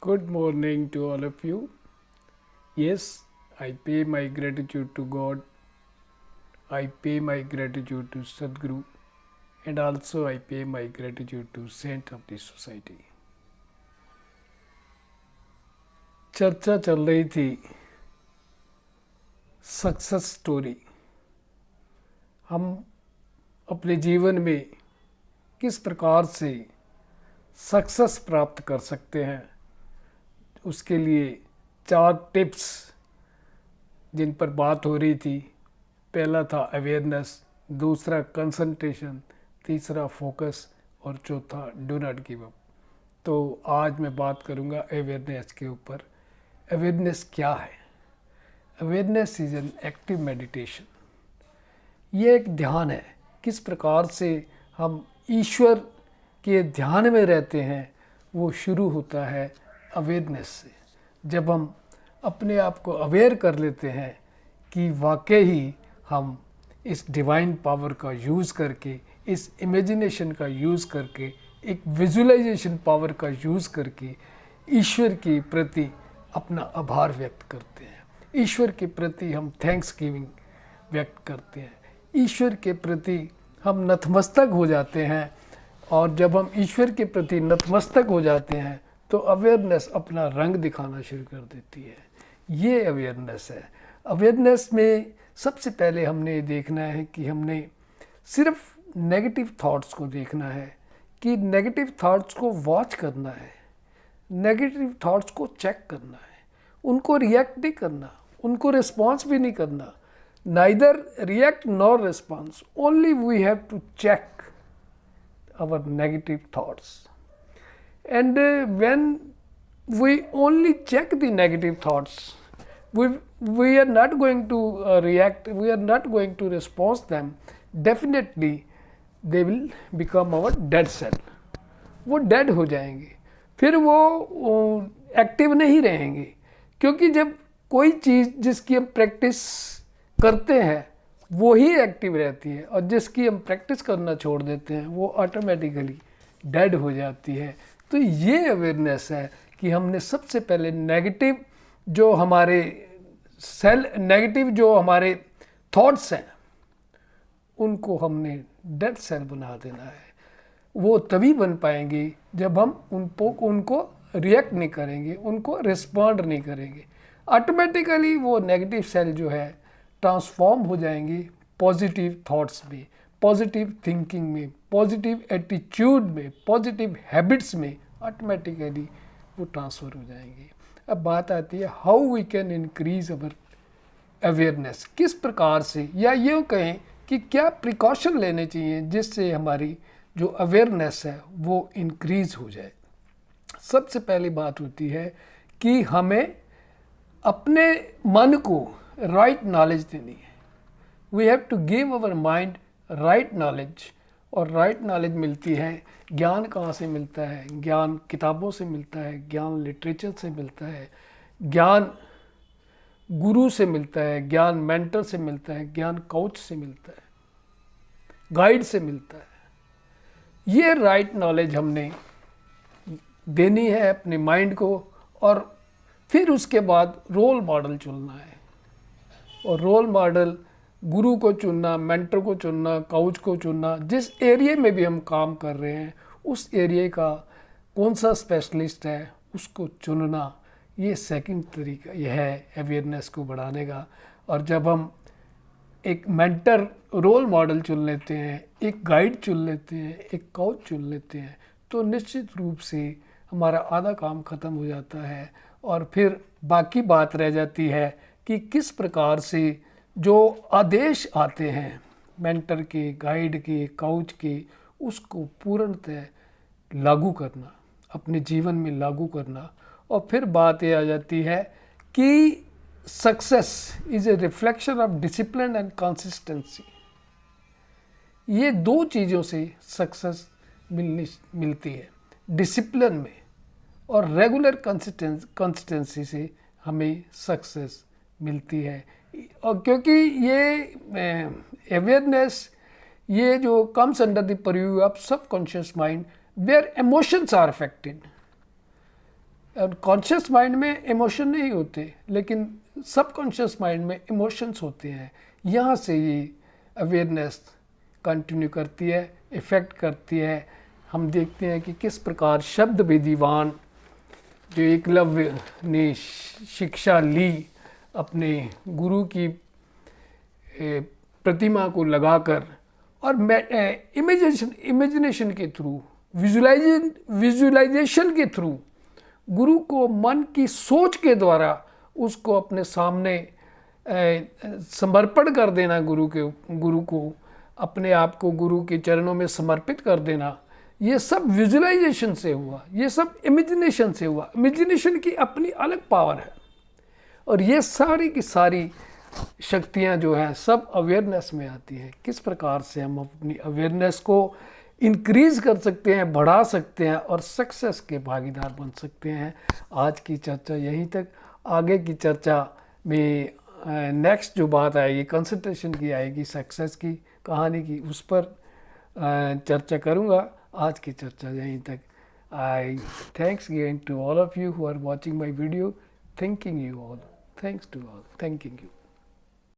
Good morning to all of you. Yes, I pay my gratitude to God. I pay my gratitude to Sadhguru, and also I pay my gratitude to Saint of the Society. चर्चा चल रही थी success story. हम अपने जीवन में किस प्रकार से सक्सेस प्राप्त कर सकते हैं, उसके लिए 4 टिप्स जिन पर बात हो रही थी। पहला था अवेयरनेस, दूसरा कंसंट्रेशन, तीसरा फोकस और चौथा डू नॉट गिव अप। तो आज मैं बात करूंगा अवेयरनेस के ऊपर। अवेयरनेस क्या है? Awareness is an active meditation. ये एक ध्यान है। किस प्रकार से हम ईश्वर के ध्यान में रहते हैं, वो शुरू होता है अवेयरनेस से। जब हम अपने आप को अवेयर कर लेते हैं कि वाकई ही हम इस डिवाइन पावर का यूज़ करके, इस इमेजिनेशन का यूज़ करके, एक विजुअलाइजेशन पावर का यूज़ करके ईश्वर के प्रति अपना आभार व्यक्त करते हैं, ईश्वर के प्रति हम थैंक्स गिविंग व्यक्त करते हैं, ईश्वर के प्रति हम नतमस्तक हो जाते हैं। और जब हम ईश्वर के प्रति नतमस्तक हो जाते हैं तो अवेयरनेस अपना रंग दिखाना शुरू कर देती है। ये अवेयरनेस है। अवेयरनेस में सबसे पहले हमने देखना है कि हमने सिर्फ नेगेटिव थॉट्स को देखना है, कि नेगेटिव थॉट्स को वॉच करना है, नेगेटिव थॉट्स को चेक करना है, उनको रिएक्ट नहीं करना, उनको रिस्पॉन्स भी नहीं करना। Neither react nor response, only we have to check our negative thoughts. And when we only check the negative thoughts, we are not going to react, we are not going to respond them. Definitely they will become our dead cell. वो dead हो जाएंगे, फिर वो active नहीं रहेंगे। क्योंकि जब कोई चीज़ जिसकी हम प्रैक्टिस करते हैं वो ही एक्टिव रहती है, और जिसकी हम प्रैक्टिस करना छोड़ देते हैं वो ऑटोमेटिकली डेड हो जाती है। तो ये अवेयरनेस है कि हमने सबसे पहले नेगेटिव जो हमारे हमारे थॉट्स हैं उनको हमने डेड सेल बना देना है। वो तभी बन पाएंगे जब हम उनको रिएक्ट नहीं करेंगे, उनको रिस्पॉन्ड नहीं करेंगे। ऑटोमेटिकली वो नेगेटिव सेल जो है ट्रांसफॉर्म हो जाएंगे पॉजिटिव थॉट्स में, पॉजिटिव थिंकिंग में, पॉजिटिव एटीट्यूड में, पॉजिटिव हैबिट्स में। ऑटोमेटिकली वो ट्रांसफ़र हो जाएंगे। अब बात आती है how we can increase our awareness. किस प्रकार से, या यूँ कहें कि क्या प्रिकॉशन लेने चाहिए जिससे हमारी जो अवेयरनेस है वो इंक्रीज हो जाए। सबसे पहली बात होती है कि हमें अपने मन को राइट नॉलेज देनी है। We have to give our mind right knowledge. और राइट नॉलेज मिलती है, ज्ञान कहाँ से मिलता है? ज्ञान किताबों से मिलता है, ज्ञान लिटरेचर से मिलता है, ज्ञान गुरु से मिलता है, ज्ञान मेंटर से मिलता है, ज्ञान कोच से मिलता है, गाइड से मिलता है। ये राइट नॉलेज हमने देनी है अपने माइंड को। और फिर उसके बाद रोल मॉडल चुनना है। और रोल मॉडल गुरु को चुनना, मेंटर को चुनना, कोच को चुनना। जिस एरिया में भी हम काम कर रहे हैं उस एरिया का कौन सा स्पेशलिस्ट है उसको चुनना, ये सेकंड तरीका यह है अवेयरनेस को बढ़ाने का। और जब हम एक मेंटर रोल मॉडल चुन लेते हैं, एक गाइड चुन लेते हैं, एक कोच चुन लेते हैं, तो निश्चित रूप से हमारा आधा काम ख़त्म हो जाता है। और फिर बाकी बात रह जाती है कि किस प्रकार से जो आदेश आते हैं मेंटर के, गाइड के, कोच के, उसको पूर्णतः लागू करना, अपने जीवन में लागू करना। और फिर बात ये आ जाती है कि success is a reflection of discipline and consistency. ये 2 चीज़ों से सक्सेस मिलती है, डिसिप्लिन में और रेगुलर कंसिस्टेंसी से हमें सक्सेस मिलती है। और क्योंकि ये अवेयरनेस ये जो comes under the purview of subconscious mind where emotions are affected. और कॉन्शियस माइंड में इमोशन नहीं होते, लेकिन सबकॉन्शियस माइंड में इमोशंस होते हैं। यहाँ से ये अवेयरनेस कंटिन्यू करती है, इफ़ेक्ट करती है। हम देखते हैं कि किस प्रकार शब्द विधिवान जो एकलव्य ने शिक्षा ली अपने गुरु की प्रतिमा को लगाकर, और इमेजिनेशन के थ्रू, विजुलाइजेशन के थ्रू गुरु को मन की सोच के द्वारा उसको अपने सामने समर्पण कर देना, गुरु को अपने आप को गुरु के चरणों में समर्पित कर देना। ये सब विजुलाइजेशन से हुआ, ये सब इमेजिनेशन से हुआ। इमेजिनेशन की अपनी अलग पावर है, और ये सारी की सारी शक्तियाँ जो हैं सब अवेयरनेस में आती हैं। किस प्रकार से हम अपनी अवेयरनेस को इंक्रीज़ कर सकते हैं, बढ़ा सकते हैं और सक्सेस के भागीदार बन सकते हैं। आज की चर्चा यहीं तक। आगे की चर्चा में नेक्स्ट जो बात आएगी कंसंट्रेशन की आएगी, सक्सेस की कहानी की, उस पर चर्चा करूँगा। आज की चर्चा यहीं तक। I thanks again to all of you who are watching my video, thanking you all, thanks to all, thanking you.